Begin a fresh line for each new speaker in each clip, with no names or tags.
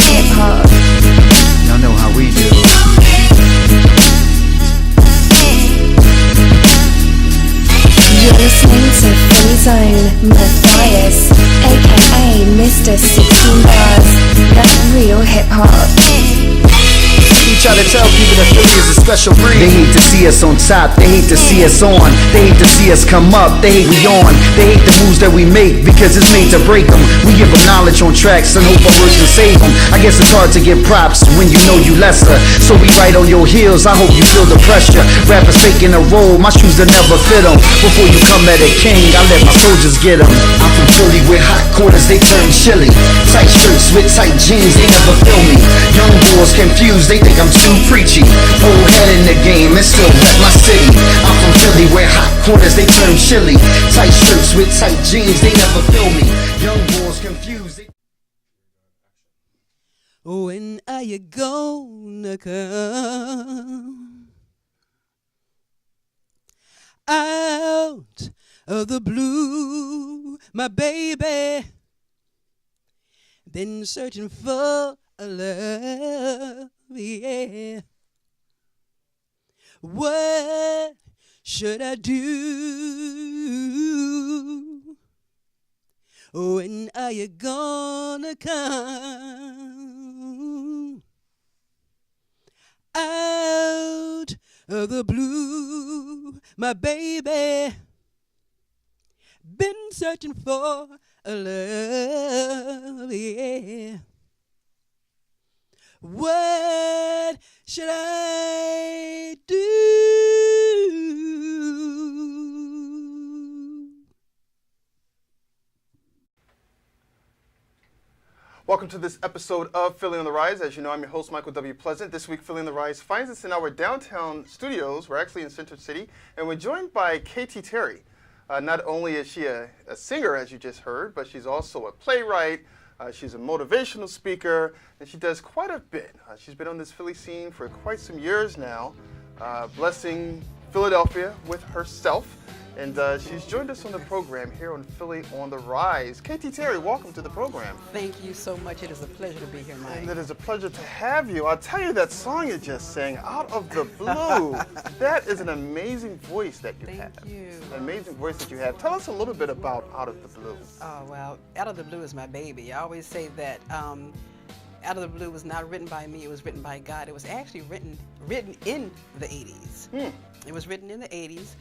hip hop.
Y'all know how we do.
You're listening to Philly's own Matthias, aka Mr. 16 Bars. That's real hip hop.
We try to tell people that Philly is a special breed. They hate to see us on top, they hate to see us on. They hate to see us come up, they hate we on. They hate the moves that we make because it's made to break them. We give them knowledge on tracks and hope our words can save them. I guess it's hard to give props when you know you lesser. So we right on your heels, I hope you feel the pressure. Rappers faking a role, my shoes will never fit them. Before you come at a king, I let my soldiers get them. I'm from Philly with hot quarters, they turn chilly. Tight shirts with tight jeans, they never feel me. Young boys confused, they think I'm too preachy. Old head in the game and still rep my city. I'm from Philly where hot quarters they turn chilly. Tight shirts with tight jeans, they never feel me. Young boys confused.
When are you gonna come out of the blue, my baby? Been searching for a love, yeah. What should I do? When are you gonna come out of the blue, my baby? Been searching for a love, yeah. What should I do?
Welcome to this episode of Philly on the Rise. As you know, I'm your host, Michael W. Pleasant. This week, Philly on the Rise finds us in our downtown studios. We're actually in Center City, and we're joined by KT Terry. Not only is she a singer, as you just heard, but she's also a playwright. She's a motivational speaker, and she does quite a bit. She's been on this Philly scene for quite some years now, blessing Philadelphia with herself. And she's joined us on the program here on Philly on the Rise. KT Terry, welcome to the program.
Thank you so much. It is a pleasure to be here, Mike.
And it is a pleasure to have you. I'll tell you that song you just sang, Out of the Blue. That is an amazing voice that you have.
Thank you.
An amazing voice that you have. Tell us a little bit about Out of the Blue.
Oh, well, Out of the Blue is my baby. I always say that Out of the Blue was not written by me. It was written by God. It was actually written in the 80s. It was written in the 80s.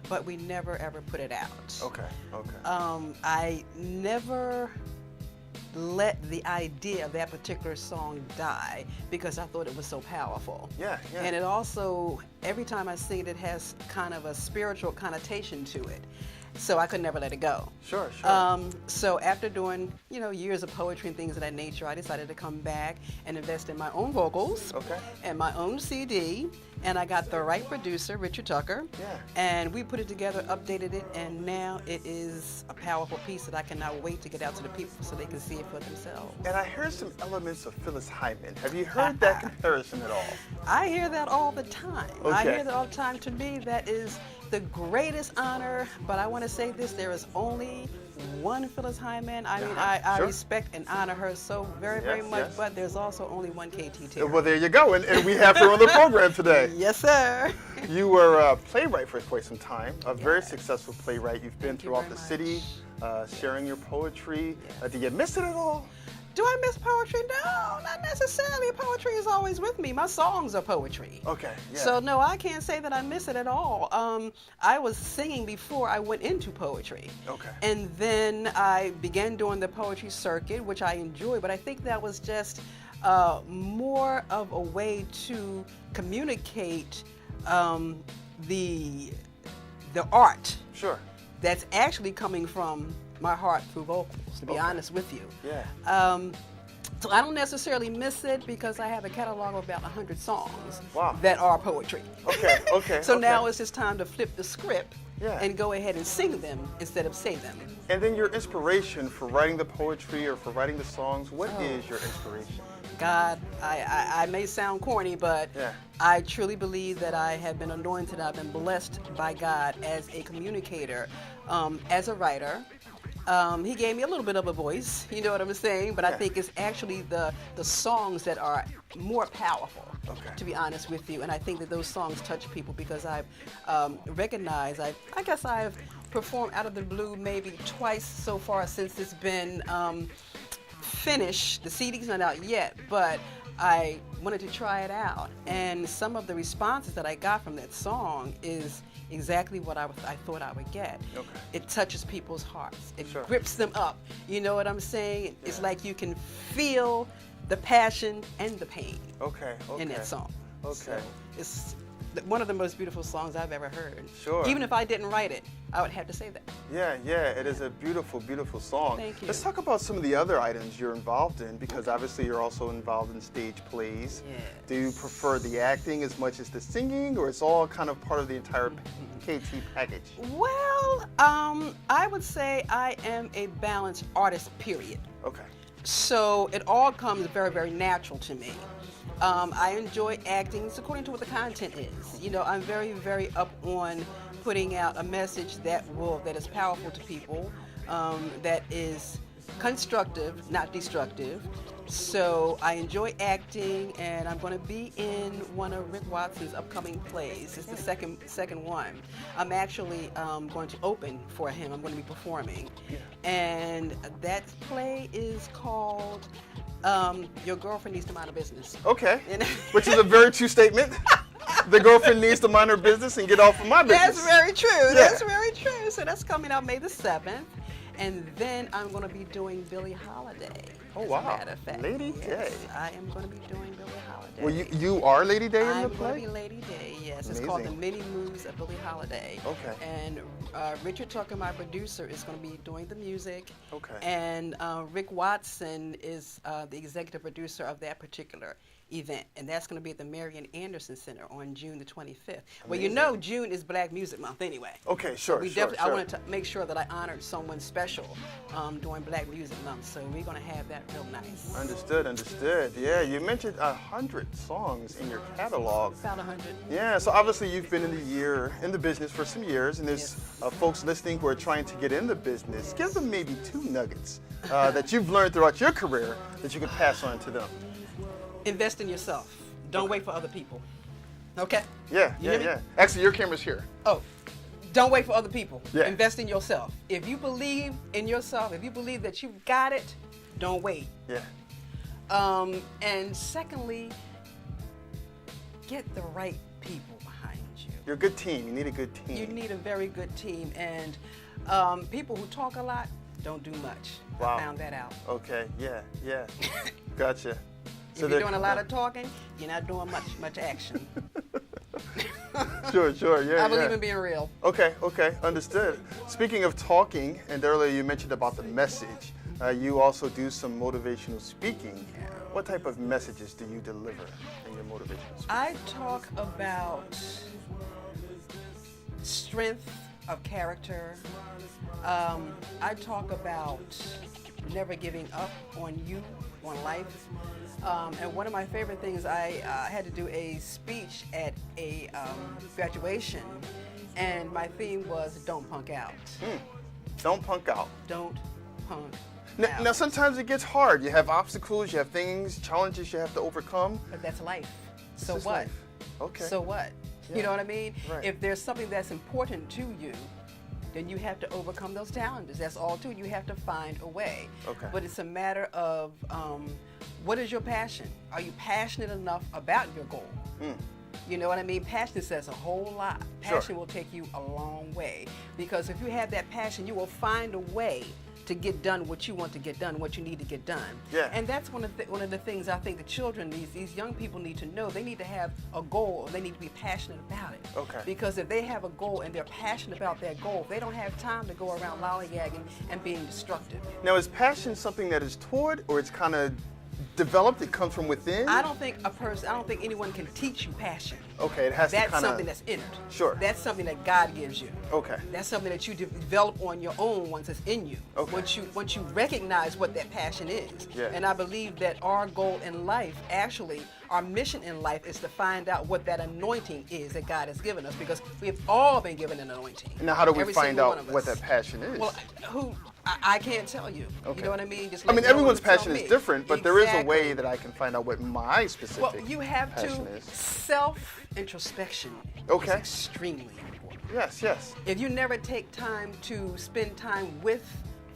But we never ever put it out.
Okay.
I never let the idea of that particular song die because I thought it was so powerful.
Yeah.
And it also, every time I sing it, it has kind of a spiritual connotation to it. So I could never let it go.
Sure.
So after doing, years of poetry and things of that nature, I decided to come back and invest in my own vocals and my own CD. And I got the right producer, Richard Tucker.
Yeah.
And we put it together, updated it, and now it is a powerful piece that I cannot wait to get out to the people so they can see it for themselves.
And I hear some elements of Phyllis Hyman. Have you heard that comparison at all?
I hear that all the time.
Okay.
I hear that all the time. To me, that is the greatest honor, but I want to say this, there is only one Phyllis Hyman. I mean, I respect and honor her so very, very much, but there's also only one KT Terry.
Well, there you go, and we have her on the program today.
Yes, sir.
You were a playwright for quite some time, a very successful playwright. You've been throughout the city, sharing your poetry. Do you miss it at all?
Do I miss poetry? No, not necessarily. Poetry is always with me. My songs are poetry.
Okay, yeah.
So no, I can't say that I miss it at all. I was singing before I went into poetry.
Okay.
And then I began doing the poetry circuit, which I enjoy, but I think that was just more of a way to communicate the art.
Sure.
That's actually coming from my heart through vocals, to be honest with you.
Yeah.
So I don't necessarily miss it because I have a catalog of about 100 songs
Wow.
that are poetry.
Okay.
So now it's just time to flip the script
Yeah.
and go ahead and sing them instead of say them.
And then your inspiration for writing the poetry or for writing the songs, what is your inspiration?
God, I may sound corny, but
Yeah.
I truly believe that I have been anointed, I've been blessed by God as a communicator, as a writer, He gave me a little bit of a voice, you know what I'm saying? But I
Yeah.
think it's actually the songs that are more powerful,
Okay.
to be honest with you. And I think that those songs touch people because I've recognized, I guess I've performed Out of the Blue maybe twice so far since it's been finished. The CD's not out yet, but I wanted to try it out. And some of the responses that I got from that song is exactly what I thought I would get.
Okay.
It touches people's hearts. It
Sure.
grips them up. You know what I'm saying? It's
Yeah.
like you can feel the passion and the pain
Okay. Okay.
in that song.
Okay.
So it's one of the most beautiful songs I've ever heard.
Sure.
Even if I didn't write it, I would have to say that.
Yeah, yeah, it is a beautiful, beautiful song.
Thank you.
Let's talk about some of the other items you're involved in, because obviously you're also involved in stage plays.
Yes.
Do you prefer the acting as much as the singing, or it's all kind of part of the entire KT package?
Well, I would say I am a balanced artist, period.
Okay.
So it all comes very, very natural to me. I enjoy acting. It's according to what the content is. You know, I'm very, very up on putting out a message that is powerful to people, that is constructive, not destructive. So I enjoy acting, and I'm going to be in one of Rick Watson's upcoming plays. It's the second one. I'm actually going to open for him. I'm going to be performing, and that play is called Your Girlfriend Needs to Mind Her Business.
Okay.
And-
Which is a very true statement. The girlfriend needs to mind her business and get off of my business.
That's very true.
Yeah.
That's very true. So that's coming out May the 7th. And then I'm going to be doing Billie Holiday.
Oh,
as
wow.
a matter of fact.
Lady
Yes,
Day.
I am going to be doing Billie Holiday.
Well, you are Lady Day in the
I'm going
play?
to be Lady Day, yes. It's called The
Amazing.
Many Moves of Billie Holiday.
Okay.
And Richard Tucker, my producer, is going to be doing the music.
Okay.
And Rick Watson is the executive producer of that particular event. And that's going to be at the Marian Anderson Center on June the 25th. Well, you
Amazing.
know June is Black Music Month anyway.
Okay, sure,
We
sure,
definitely,
sure.
I wanted to make sure that I honored someone special during Black Music Month. So we're going to have that real nice.
Understood, understood. Yeah, you mentioned 100 songs in your catalog.
About 100.
Yeah, so obviously you've been in the business for some years, and there's folks listening who are trying to get in the business. Give them maybe 2 nuggets that you've learned throughout your career that you could pass on to them.
Invest in yourself. Don't wait for other people. Okay?
Yeah,
You
yeah,
hear me?
yeah. Actually, your camera's here.
Oh, don't wait for other people.
Yeah.
Invest in yourself. If you believe in yourself, if you believe that you've got it, don't wait.
Yeah.
And secondly, get the right people behind you.
You're a good team. You need a good team.
You need a very good team. And people who talk a lot don't do much.
Wow.
I found that out.
Okay, yeah, yeah. Gotcha.
If you're doing a lot of talking, you're not doing much action.
Sure, yeah,
I believe
yeah.
in being real.
Okay, understood. Speaking of talking, and earlier you mentioned about the message, you also do some motivational speaking. What type of messages do you deliver in your motivational speaking?
I talk about strength of character. I talk about never giving up on you, on life. And one of my favorite things, I had to do a speech at a graduation, and my theme was don't punk out.
Don't punk out.
Don't punk
Now,
out.
sometimes it gets hard. You have obstacles, you have things, challenges you have to overcome.
But that's life. So
This is
what?
life. Okay.
So what?
Yeah.
You know what I mean?
Right.
If there's something that's important to you, then you have to overcome those challenges. That's all too. You have to find a way.
Okay.
But it's a matter of what is your passion? Are you passionate enough about your goal? You know what I mean? Passion says a whole lot.
Sure.
Passion will take you a long way. Because if you have that passion, you will find a way to get done what you want to get done, what you need to get done.
Yeah.
And that's one of the things I think the children, these young people need to know. They need to have a goal, or they need to be passionate about it.
Okay.
Because if they have a goal and they're passionate about that goal, they don't have time to go around lollygagging and being destructive.
Now, is passion something that is taught, or it's kind of developed? It comes from within?
I don't think anyone can teach you passion.
Okay, it has
That's
to kind of...
something that's innate.
Sure.
That's something that God gives you.
Okay.
That's something that you develop on your own once it's in you.
Okay.
Once you recognize what that passion is.
Yeah.
And I believe that our goal in life, actually, our mission in life is to find out what that anointing is that God has given us, because we've all been given an anointing.
Now, how do we
Every
find
single one
out
of
what
us.
that passion is?
Well, I can't tell you.
Okay.
You know what I mean? Just
I mean,
let no
everyone's
one tell
passion is
me.
different, but there is a way
Exactly.
that I can find out what my specific
Well, you have
passion
to
is.
self-introspection.
Okay.
Is extremely important.
Yes, yes.
If you never take time to spend time with,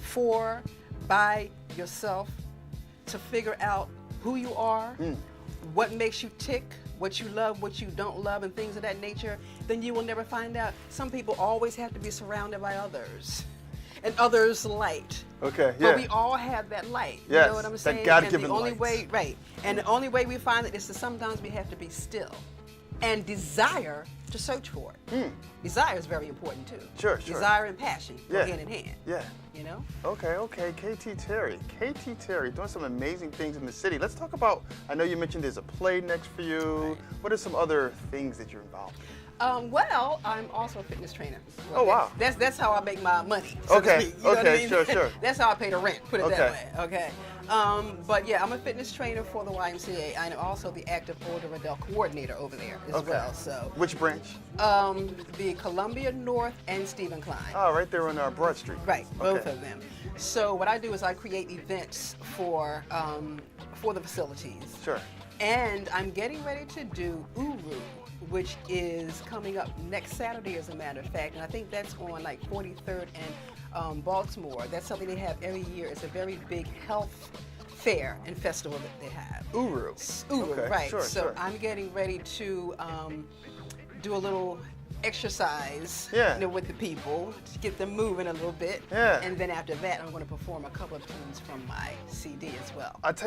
for, by yourself, to figure out who you are, what makes you tick, what you love, what you don't love, and things of that nature, then you will never find out. Some people always have to be surrounded by others, and others' light.
Okay, yeah.
But we all have that light.
Yes,
You know what I'm
that
saying?
God-given
and the only
light.
way, right? And the only way we find it is that sometimes we have to be still, and desire to search for it. Desire is very important too.
Sure, sure.
Desire and passion go
Yeah.
hand in hand.
Yeah.
You know?
Okay, KT Terry. KT Terry doing some amazing things in the city. Let's talk about, I know you mentioned there's a play next for you.
Right.
What are some other things that you're involved in?
Well, I'm also a fitness trainer.
Oh, wow.
That's how I make my money. so to
Okay,
speak. You know what I
okay,
mean?
sure.
That's how I pay the rent, put it that
Okay.
way. Okay. But yeah, I'm a fitness trainer for the YMCA. I'm also the active older adult coordinator over there as
Okay.
well. So
Which branch?
the Columbia North and Stephen Klein.
Oh, right there on Broad Street.
Right, both
Okay.
of them. So what I do is I create events for the facilities.
Sure.
And I'm getting ready to do Uru, which is coming up next Saturday, as a matter of fact. And I think that's on like 43rd and Baltimore. That's something they have every year. It's a very big health fair and festival that they have.
Uru.
Uru,
Okay,
right.
sure,
so
sure.
I'm getting ready to do a little exercise
Yeah.
with the people to get them moving a little bit.
Yeah.
And then after that, I'm going to perform a couple of tunes from my CD as well.
I tell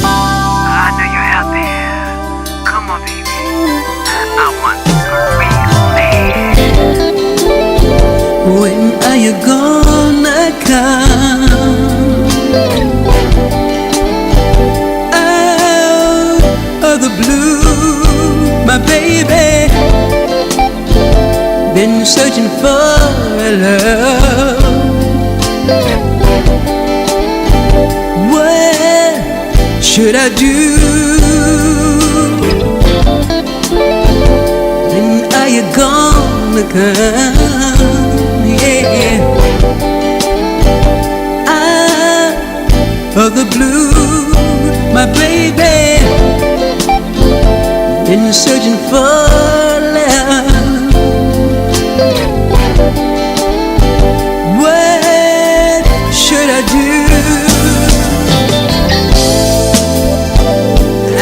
I know you're out there. Come on, baby. I want a real man.
When are you gonna come out of the blue, my baby? Been searching for a love. What should I do? When are you gonna come? Yeah, out of the blue, my baby. Been searching for love. What should I do?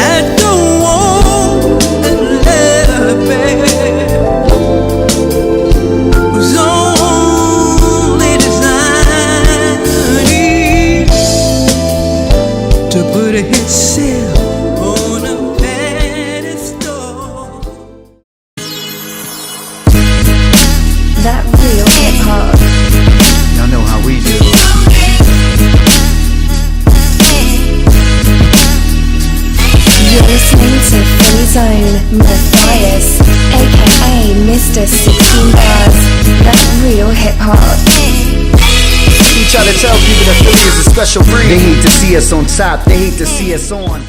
I don't want a love who's only designed to put himself on a pedestal.
That real hip hop.
Y'all know how we do.
You're listening to Free Zone Matthias, aka Mr. 16 Bars. That real hip hop.
We try to tell people that Philly is a special breed. They hate to see us on top, they hate to see us on.